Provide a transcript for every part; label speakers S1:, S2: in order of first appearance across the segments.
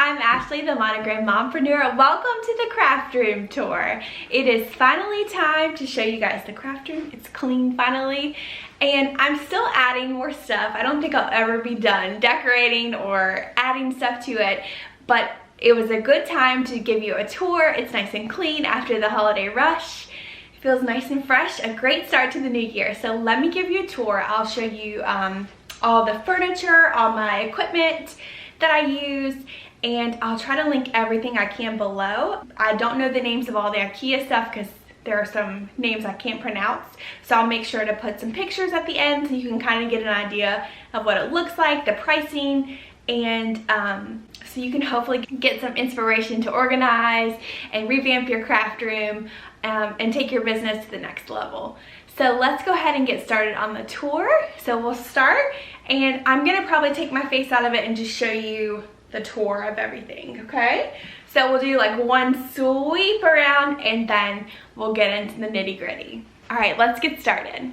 S1: I'm Ashley, the Monogram Mompreneur. Welcome to the craft room tour. It is finally time to show you guys the craft room. It's clean finally, and I'm still adding more stuff. I don't think I'll ever be done decorating or adding stuff to it, but it was a good time to give you a tour. It's nice and clean after the holiday rush. It feels nice and fresh, a great start to the new year. So let me give you a tour. I'll show you all the furniture, all my equipment that I use, and I'll try to link everything I can below. I don't know the names of all the Ikea stuff because there are some names I can't pronounce, so I'll make sure to put some pictures at the end so you can kind of get an idea of what it looks like, the pricing, and so you can hopefully get some inspiration to organize and revamp your craft room and take your business to the next level. So let's go ahead and get started on the tour. So we'll start, and I'm gonna probably take my face out of it and just show you the tour of everything, okay? So we'll do like one sweep around and then we'll get into the nitty gritty. All right, let's get started.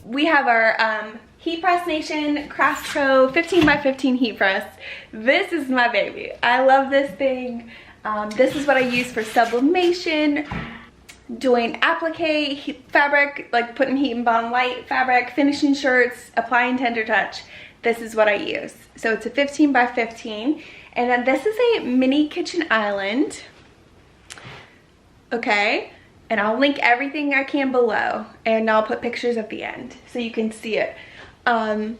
S1: We have our Heat Press Nation Craft Pro 15 by 15 heat press. This is my baby. I love this thing. This is what I use for sublimation, doing applique fabric, like putting heat and bond light fabric, finishing shirts, applying tender touch. This is what I use. So it's a 15 by 15, and then this is a mini kitchen island. Okay. And I'll link everything I can below, and I'll put pictures at the end so you can see it. And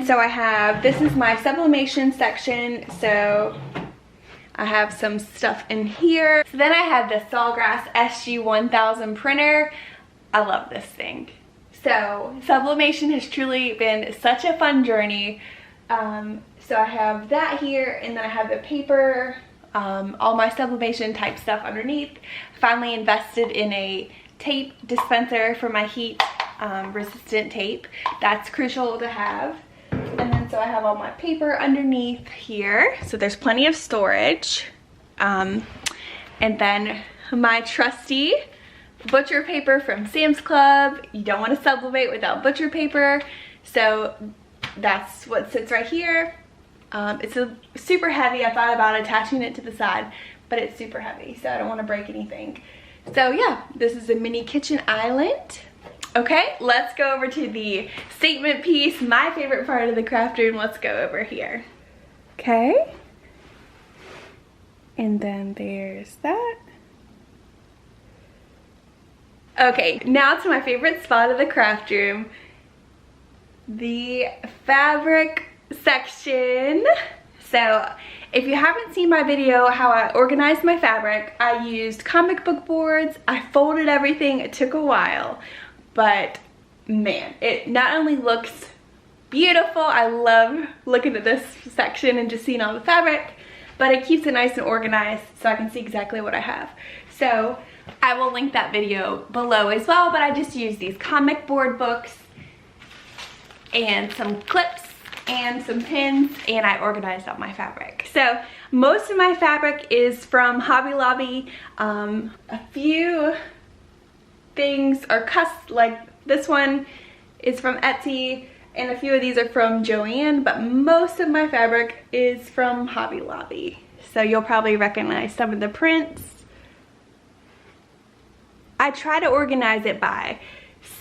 S1: so I have, this is my sublimation section, so I have some stuff in here. So then I have the Sawgrass SG1000 printer. I love this thing. So sublimation has truly been such a fun journey. So I have that here, and then I have the paper, all my sublimation type stuff underneath. Finally invested in a tape dispenser for my heat resistant tape. That's crucial to have. And then so I have all my paper underneath here, so there's plenty of storage. And then my trusty butcher paper from Sam's Club. You don't want to sublimate without butcher paper, so that's what sits right here. It's super heavy. I thought about attaching it to the side, but it's super heavy, so I don't want to break anything. So yeah, this is a mini kitchen island. Okay, let's go over to the statement piece, my favorite part of the craft room. Let's go over here. Okay, and then there's that. Okay, now to my favorite spot of the craft room, the fabric section. So if you haven't seen my video how I organized my fabric, I used comic book boards. I folded everything. It took a while, but man, it not only looks beautiful, I love looking at this section and just seeing all the fabric, but it keeps it nice and organized so I can see exactly what I have. So I will link that video below as well, but I just used these comic board books and some clips and some pins, and I organized all my fabric. So most of my fabric is from Hobby Lobby. A few things are like this one is from Etsy, and a few of these are from Joann, but most of my fabric is from Hobby Lobby. So you'll probably recognize some of the prints. I try to organize it by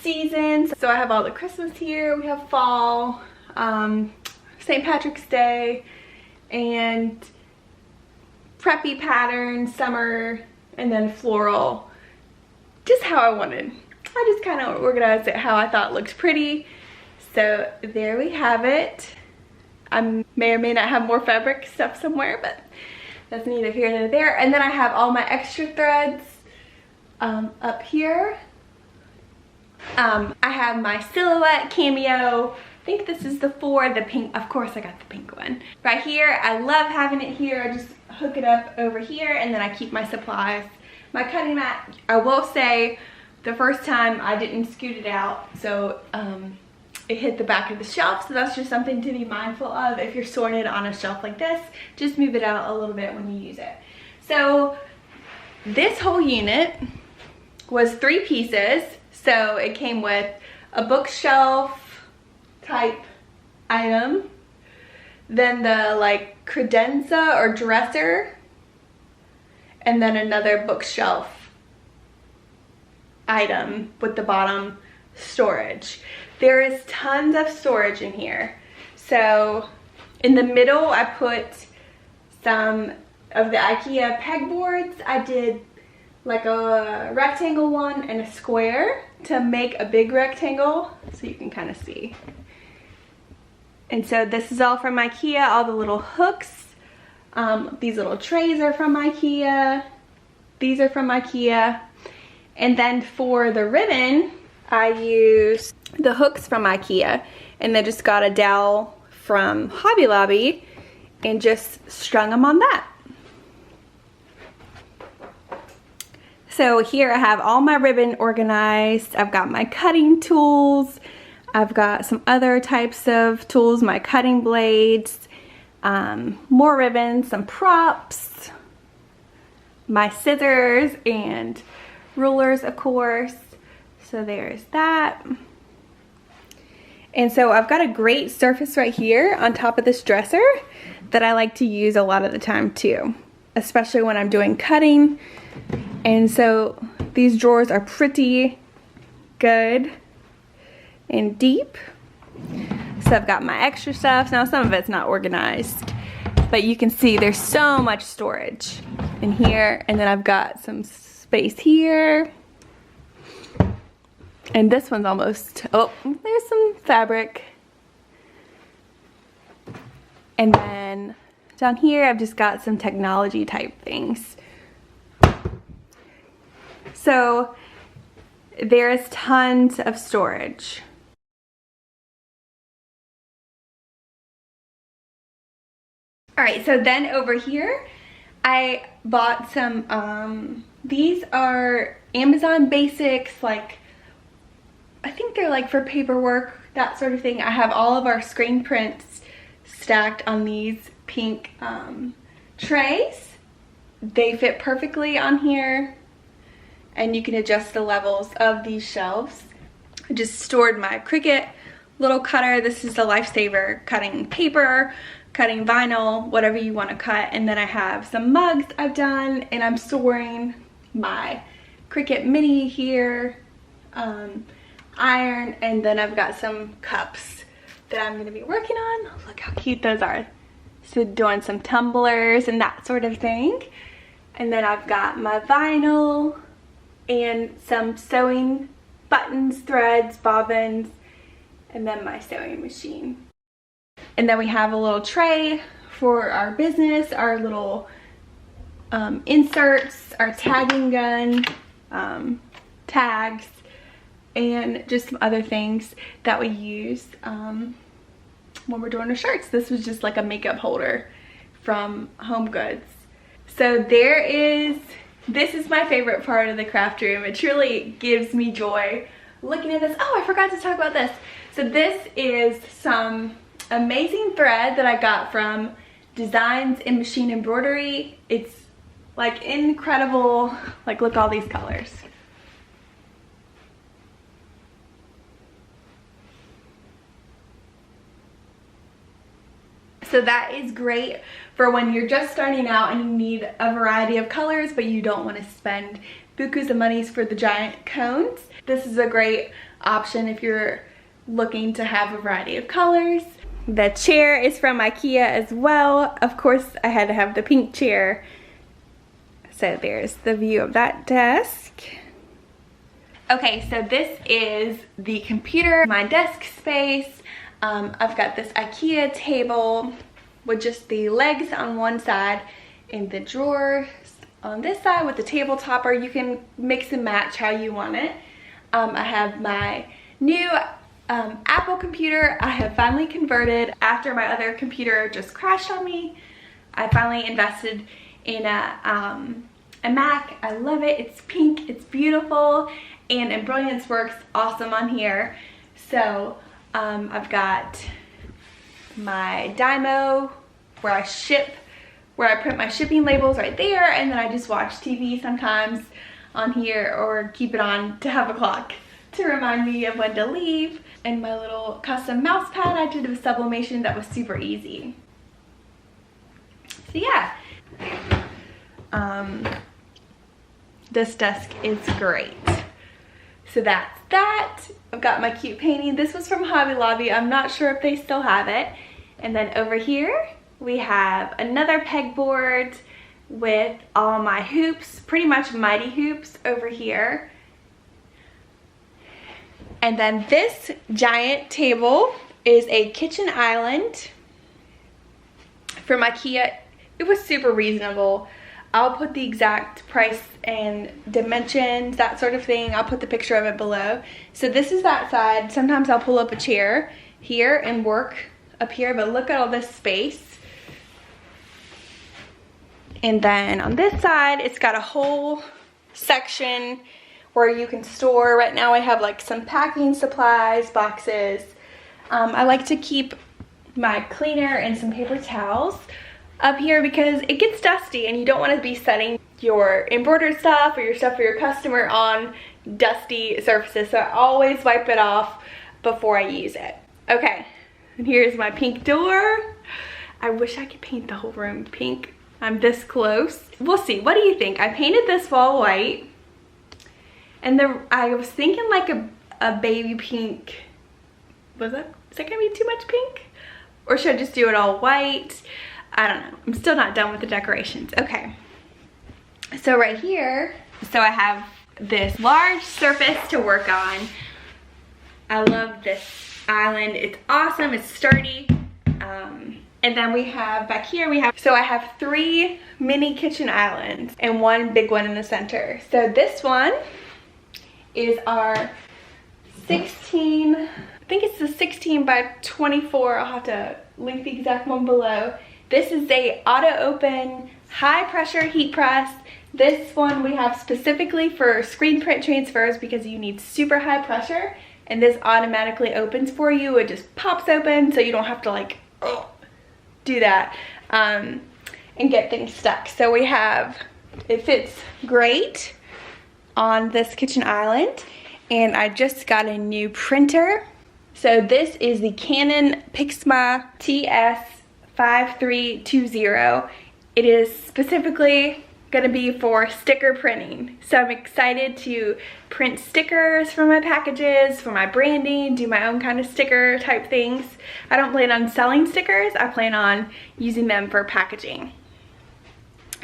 S1: seasons. So I have all the Christmas here, we have fall, St. Patrick's Day, and preppy pattern, summer, and then floral. Just how I wanted. I just kind of organized it how I thought looked pretty. So there we have it. I may or may not have more fabric stuff somewhere, but that's neither here nor there. And then I have all my extra threads up here. I have my silhouette cameo. I think this is the pink. Of course I got the pink one. Right here, I love having it here. I just hook it up over here, and then I keep my supplies. My cutting mat, I will say, the first time I didn't scoot it out, so it hit the back of the shelf, so that's just something to be mindful of. If you're storing it on a shelf like this, just move it out a little bit when you use it. So this whole unit was 3 pieces. So it came with a bookshelf type item, then the like credenza or dresser, and then another bookshelf item with the bottom storage. There is tons of storage in here. So in the middle I put some of the Ikea pegboards. I did like a rectangle one and a square to make a big rectangle so you can kind of see. And so this is all from Ikea, all the little hooks. These little trays are from Ikea. These are from Ikea. And then for the ribbon, I used the hooks from Ikea, and I just got a dowel from Hobby Lobby and just strung them on that. So here I have all my ribbon organized. I've got my cutting tools. I've got some other types of tools, my cutting blades, more ribbons, some props, my scissors and rulers, of course. So there's that. And so I've got a great surface right here on top of this dresser that I like to use a lot of the time too, especially when I'm doing cutting. And so these drawers are pretty good and deep. So I've got my extra stuff. Now some of it's not organized, but you can see there's so much storage in here. And then I've got some space here. And this one's almost, oh, there's some fabric. And then down here, I've just got some technology type things. So there's tons of storage. All right, so then over here, I bought some, these are Amazon basics, like, I think they're like for paperwork, that sort of thing. I have all of our screen prints stacked on these pink trays. They fit perfectly on here, and you can adjust the levels of these shelves. I just stored my Cricut little cutter. This is the Lifesaver, cutting paper, cutting vinyl, whatever you want to cut. And then I have some mugs I've done, and I'm storing my Cricut mini here, iron, and then I've got some cups that I'm going to be working on. Look how cute those are. So doing some tumblers and that sort of thing. And then I've got my vinyl and some sewing buttons, threads, bobbins, and then my sewing machine. And then we have a little tray for our business, our little inserts, our tagging gun, tags, and just some other things that we use when we're doing our shirts. This was just like a makeup holder from Home Goods. So this is my favorite part of the craft room. It truly gives me joy looking at this. Oh, I forgot to talk about this. So this is some amazing thread that I got from Designs in Machine Embroidery. It's like incredible. Like, look at all these colors. So that is great for when you're just starting out and you need a variety of colors, but you don't want to spend bukus of monies for the giant cones. This is a great option if you're looking to have a variety of colors. The chair is from Ikea as well. Of course, I had to have the pink chair. So there's the view of that desk. Okay, so this is the computer, my desk space. I've got this Ikea table with just the legs on one side and the drawers on this side with the table topper. You can mix and match how you want it. I have my new Apple computer. I have finally converted after my other computer just crashed on me. I finally invested in a Mac. I love it. It's pink, it's beautiful, and Embroidery works awesome on here. So I've got my Dymo where I print my shipping labels right there, and then I just watch TV sometimes on here or keep it on to have a clock to remind me of when to leave. And my little custom mouse pad I did with Sublimation that was super easy. So yeah, this desk is great. So that's that. I've got my cute painting. This was from Hobby Lobby. I'm not sure if they still have it. And then over here we have another pegboard with all my hoops, pretty much mighty hoops over here. And then this giant table is a kitchen island from Ikea. It was super reasonable. I'll put the exact price and dimensions, that sort of thing. I'll put the picture of it below. So this is that side. Sometimes I'll pull up a chair here and work up here, but look at all this space. And then on this side, it's got a whole section where you can store. Right now I have like some packing supplies, boxes. I like to keep my cleaner and some paper towels up here because it gets dusty and you don't want to be setting your embroidered stuff or your stuff for your customer on dusty surfaces. So I always wipe it off before I use it. Okay, and here's my pink door. I wish I could paint the whole room pink. I'm this close. We'll see. What do you think? I painted this wall white, and I was thinking like a baby pink. Is that gonna be too much pink? Or should I just do it all white? I don't know. I'm still not done with the decorations. Okay. So right here, so I have this large surface to work on. I love this island. It's awesome. It's sturdy. And then we have back here, so I have 3 mini kitchen islands and 1 big one in the center. So this one is our 16, I think it's the 16 by 24. I'll have to link the exact one below. This is a auto open high pressure heat press. This one we have specifically for screen print transfers because you need super high pressure, and this automatically opens for you. It just pops open so you don't have to like do that and get things stuck. So we have, it fits great on this kitchen island, and I just got a new printer. So this is the Canon Pixma TS5320. It is specifically gonna be for sticker printing. So I'm excited to print stickers for my packages, for my branding, do my own kind of sticker type things. I don't plan on selling stickers. I plan on using them for packaging.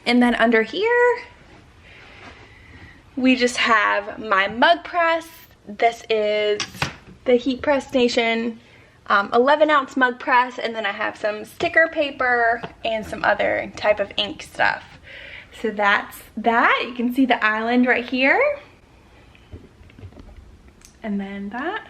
S1: And then under here, we just have my mug press. This is the heat press station. 11-ounce mug press, and then I have some sticker paper and some other type of ink stuff. So that's that. You can see the island right here. And then that.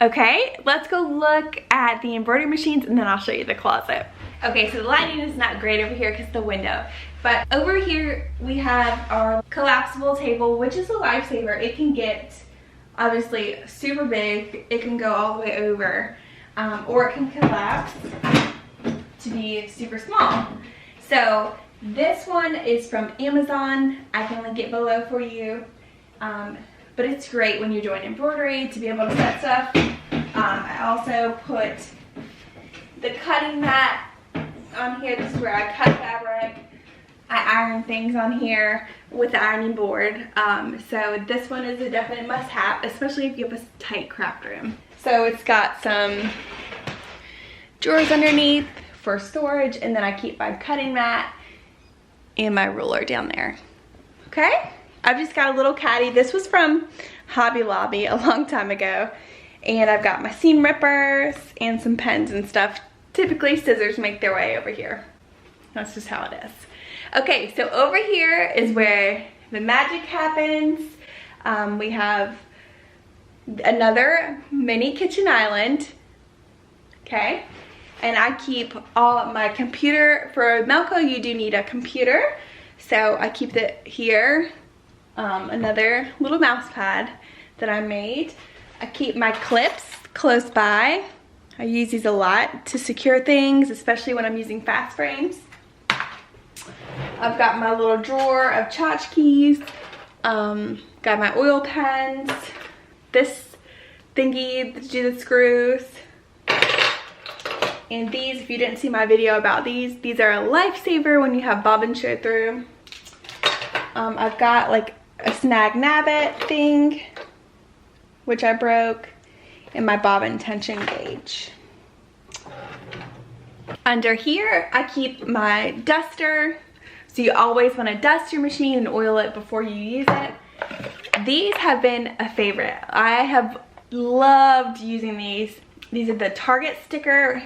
S1: Okay, let's go look at the embroidery machines and then I'll show you the closet. Okay, so the lighting is not great over here because of the window. But over here we have our collapsible table, which is a lifesaver. It can get obviously super big. It can go all the way over, or it can collapse to be super small. So this one is from Amazon. I can link it below for you. But it's great when you're doing embroidery to be able to set stuff. I also put the cutting mat on here. This is where I cut fabric. I iron things on here with the ironing board. So this one is a definite must-have, especially if you have a tight craft room. So it's got some drawers underneath for storage, and then I keep my cutting mat and my ruler down there. Okay? I've just got a little caddy. This was from Hobby Lobby a long time ago. And I've got my seam rippers and some pens and stuff. Typically scissors make their way over here. That's just how it is. Okay, so over here is where the magic happens. We have another mini kitchen island. Okay, and I keep all my computer. For MELCO, you do need a computer. So I keep it here. Another little mouse pad that I made. I keep my clips close by. I use these a lot to secure things, especially when I'm using fast frames. I've got my little drawer of tchotchkes. Got my oil pens. This thingy to do the screws. And these, if you didn't see my video about these are a lifesaver when you have bobbin show through. I've got like a snag nabbit thing, which I broke, and my bobbin tension gauge. Under here, I keep my duster. So you always want to dust your machine and oil it before you use it. These have been a favorite. I have loved using these. These are the Target sticker,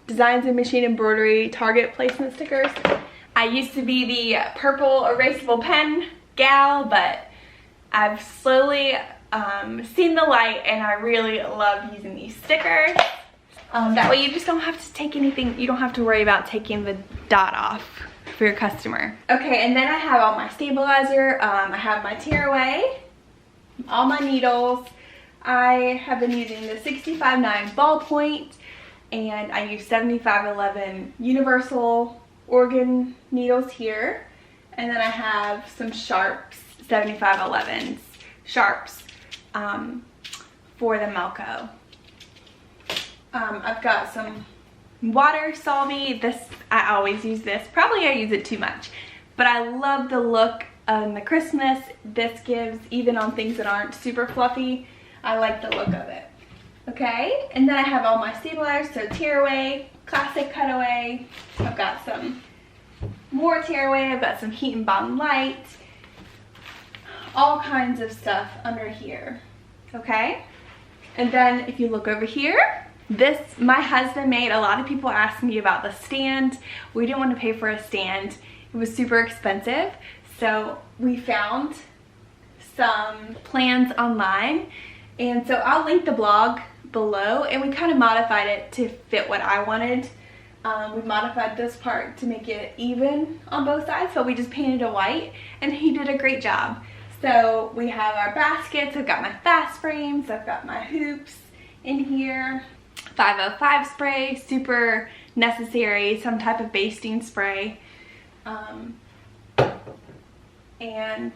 S1: Designs in Machine Embroidery Target placement stickers. I used to be the purple erasable pen gal, but I've slowly seen the light and I really love using these stickers. That way you just don't have to take anything, you don't have to worry about taking the dot off for your customer. Okay, and then I have all my stabilizer. I have my tearaway, all my needles. I have been using the 65.9 ballpoint, and I use 7511 universal organ needles here. And then I have some sharps, 7511s sharps for the MELCO. I've got some water solvy. This, I always use this. Probably I use it too much, but I love the look and the crispness this gives, even on things that aren't super fluffy. I like the look of it. Okay, and then I have all my stabilizers, so tearaway, classic cutaway. I've got some more tearaway. I've got some heat and bond light, all kinds of stuff under here. Okay, and then if you look over here, this my husband made. A lot of people ask me about the stand. We didn't want to pay for a stand. It was super expensive, so we found some plans online, and so I'll link the blog below, and we kind of modified it to fit what I wanted. We modified this part to make it even on both sides, so we just painted it white, and he did a great job. So we have our baskets. I've got my fast frames. I've got my hoops in here. 505 spray, super necessary, some type of basting spray. And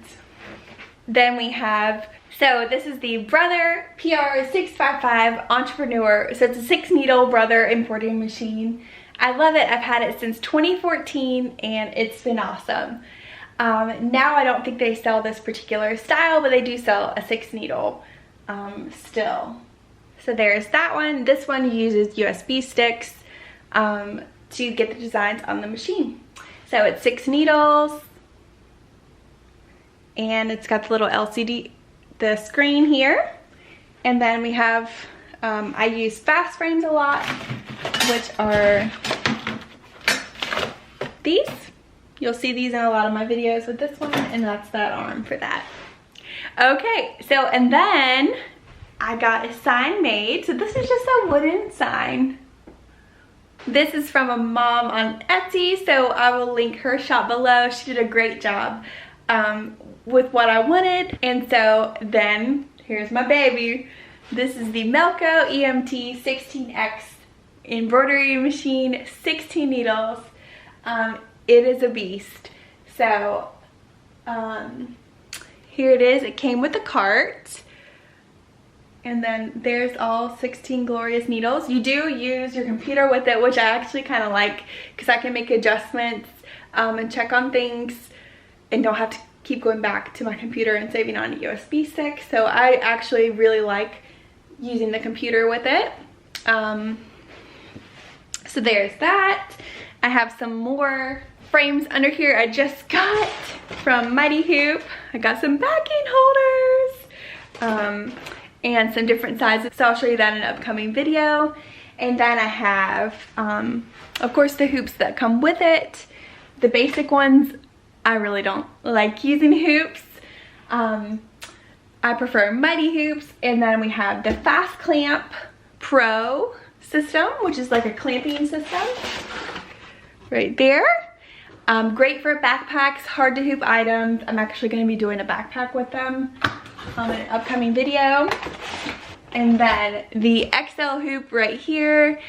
S1: then we have, so this is the Brother PR655 Entrepreneur. So it's a 6-needle Brother embroidery machine. I love it. I've had it since 2014 and it's been awesome. Now I don't think they sell this particular style, but they do sell a 6-needle still. So there's that one. This one uses USB sticks to get the designs on the machine. So it's 6 needles, and it's got the little LCD, the screen here. And then we have I use fast frames a lot, which are these. You'll see these in a lot of my videos with this one, and that's that arm for that. Okay, so and then I got a sign made. So this is just a wooden sign. This is from a mom on Etsy, so I will link her shop below. She did a great job with what I wanted. And so then here's my baby. This is the MELCO EMT 16X embroidery machine, 16 needles. It is a beast. So here it is. It came with a cart. And then there's all 16 glorious needles. You do use your computer with it, which I actually kind of like, because I can make adjustments and check on things and don't have to keep going back to my computer and saving on a USB stick. So I actually really like using the computer with it. So there's that. I have some more frames under here I just got from Mighty Hoop. I got some backing holders. And some different sizes, so I'll show you that in an upcoming video. And then I have, of course, the hoops that come with it. The basic ones, I really don't like using hoops. I prefer Mighty Hoops. And then we have the Fast Clamp Pro system, which is like a clamping system right there. Great for backpacks, hard to hoop items. I'm actually going to be doing a backpack with them in an upcoming video. And then the XL hoop right here,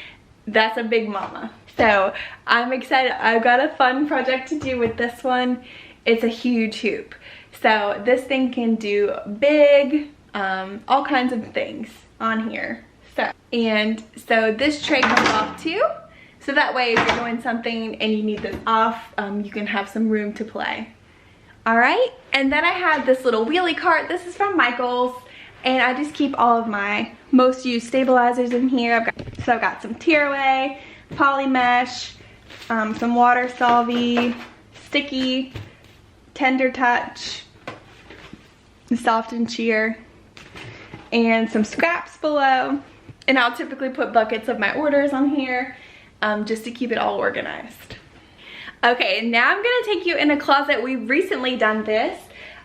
S1: that's a big mama. So I'm excited. I've got a fun project to do with this one. It's a huge hoop. So this thing can do big, all kinds of things on here. So this tray comes off too. So that way if you're doing something and you need this off, you can have some room to play. All right, and then I have this little wheelie cart. This is from Michael's, and I just keep all of my most used stabilizers in here. I've got some tearaway, poly mesh, some water solvy, sticky, tender touch, soft and sheer, and some scraps below. And I'll typically put buckets of my orders on here just to keep it all organized. Okay, now I'm gonna take you in a closet. We've recently done this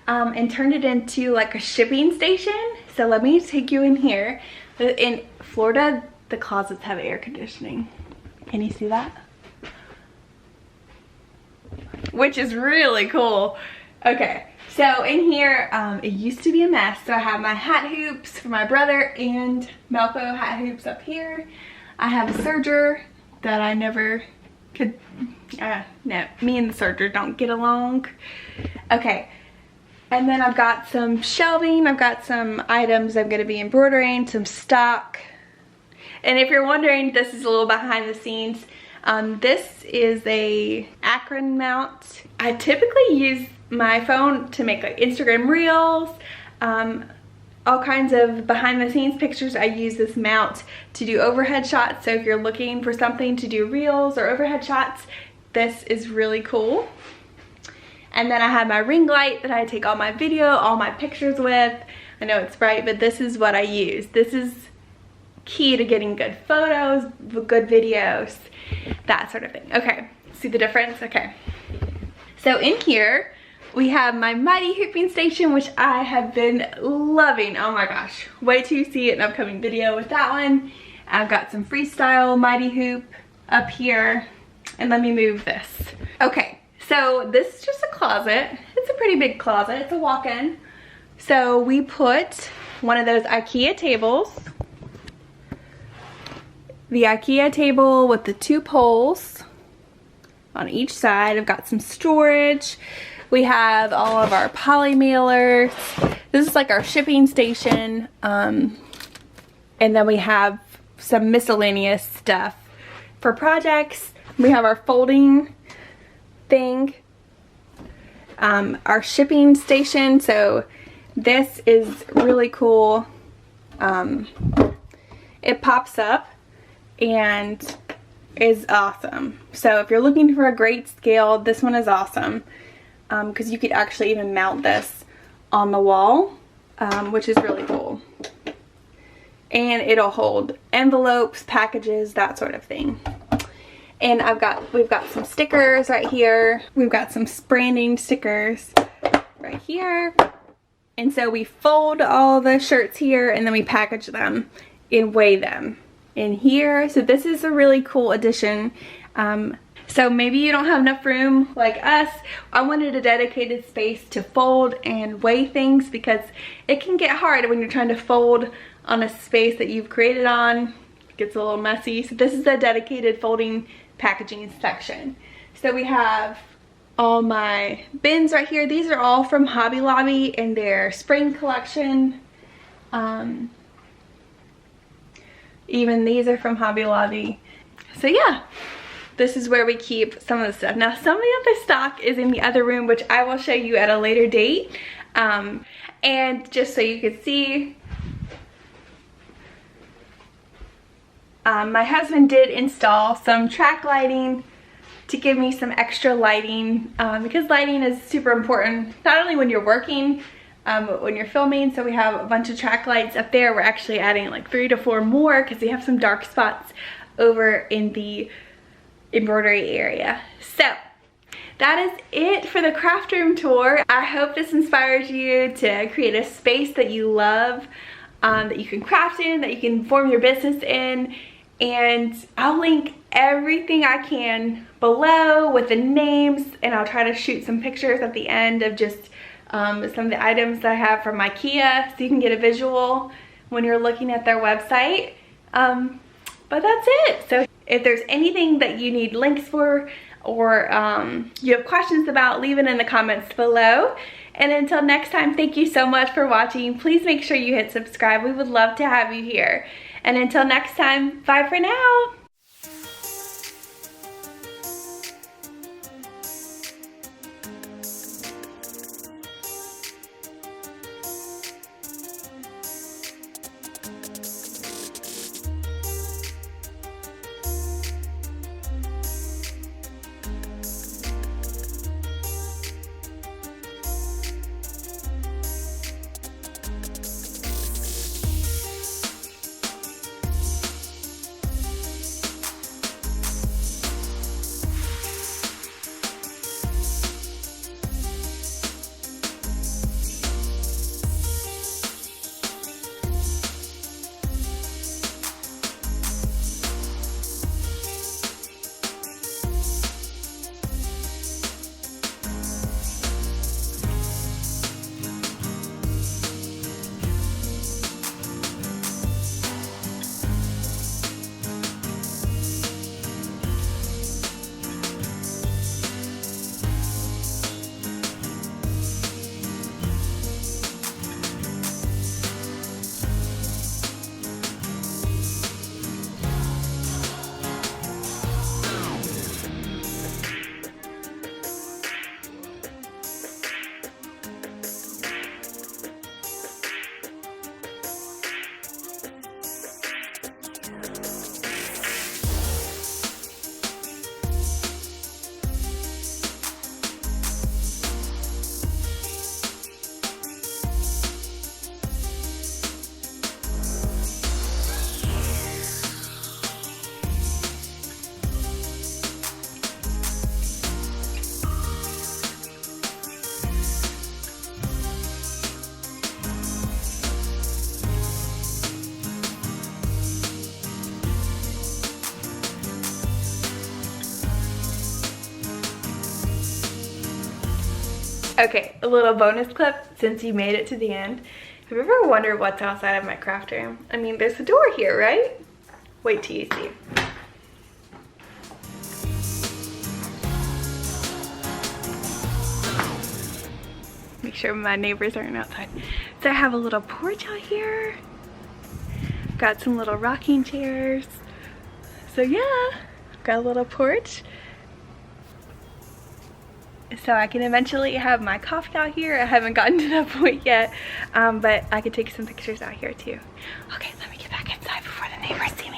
S1: and turned it into like a shipping station. So let me take you in here. In Florida, the closets have air conditioning. Can you see that? Which is really cool. Okay, so in here, it used to be a mess. So I have my hat hoops for my brother and MELCO hat hoops up here. I have a serger that I never could, no, me and the serger don't get along. Okay, and then I've got some shelving. I've got some items I'm going to be embroidering, some stock. And if you're wondering, this is a little behind the scenes. This is a Akron mount. I typically use my phone to make like Instagram reels, all kinds of behind the scenes pictures. I use this mount to do overhead shots. So if you're looking for something to do reels or overhead shots, this is really cool. And then I have my ring light that I take all my video, all my pictures with. I know it's bright, but this is what I use. This is key to getting good photos, good videos, that sort of thing. Okay, see the difference? Okay. So in here, we have my Mighty Hooping Station, which I have been loving. Oh my gosh, wait till you see an upcoming video with that one. I've got some freestyle Mighty Hoop up here. And let me move this. Okay, so this is just a closet. It's a pretty big closet, it's a walk-in. So we put one of those Ikea tables. The Ikea table with the 2 poles on each side. I've got some storage. We have all of our poly mailers. This is like our shipping station. And then we have some miscellaneous stuff for projects. We have our folding thing. Our shipping station. So this is really cool. It pops up and is awesome. So if you're looking for a great scale, this one is awesome. Because you could actually even mount this on the wall, which is really cool. and it'll hold envelopes, packages, that sort of thing. And we've got some stickers right here. We've got some branding stickers right here. And so we fold all the shirts here and then we package them and weigh them in here. So this is a really cool addition. So maybe you don't have enough room like us. I wanted a dedicated space to fold and weigh things because it can get hard when you're trying to fold on a space that you've created on. It gets a little messy. So this is a dedicated folding packaging section. So we have all my bins right here. These are all from Hobby Lobby in their spring collection. Even these are from Hobby Lobby. So yeah, this is where we keep some of the stuff. Now some of the other stock is in the other room, which I will show you at a later date. And just so you can see, my husband did install some track lighting to give me some extra lighting, because lighting is super important, not only when you're working, but when you're filming. So we have a bunch of track lights up there. We're actually adding like 3 to 4 more because we have some dark spots over in the embroidery area. So that is it for the craft room tour. I hope this inspires you to create a space that you love, that you can craft in, that you can form your business in. And I'll link everything I can below with the names, and I'll try to shoot some pictures at the end of just some of the items that I have from Ikea, so you can get a visual when you're looking at their website. But that's it. So if there's anything that you need links for, or you have questions about, leave it in the comments below. And until next time, thank you so much for watching. Please make sure you hit subscribe. We would love to have you here. And until next time, bye for now. Okay, a little bonus clip since you made it to the end. Have you ever wondered what's outside of my craft room? I mean, there's a door here, right? Wait till you see. Make sure my neighbors aren't outside. So I have a little porch out here. Got some little rocking chairs. So yeah, got a little porch. So I can eventually have my coffee out here. I haven't gotten to that point yet, but I could take some pictures out here too. Okay, let me get back inside before the neighbors see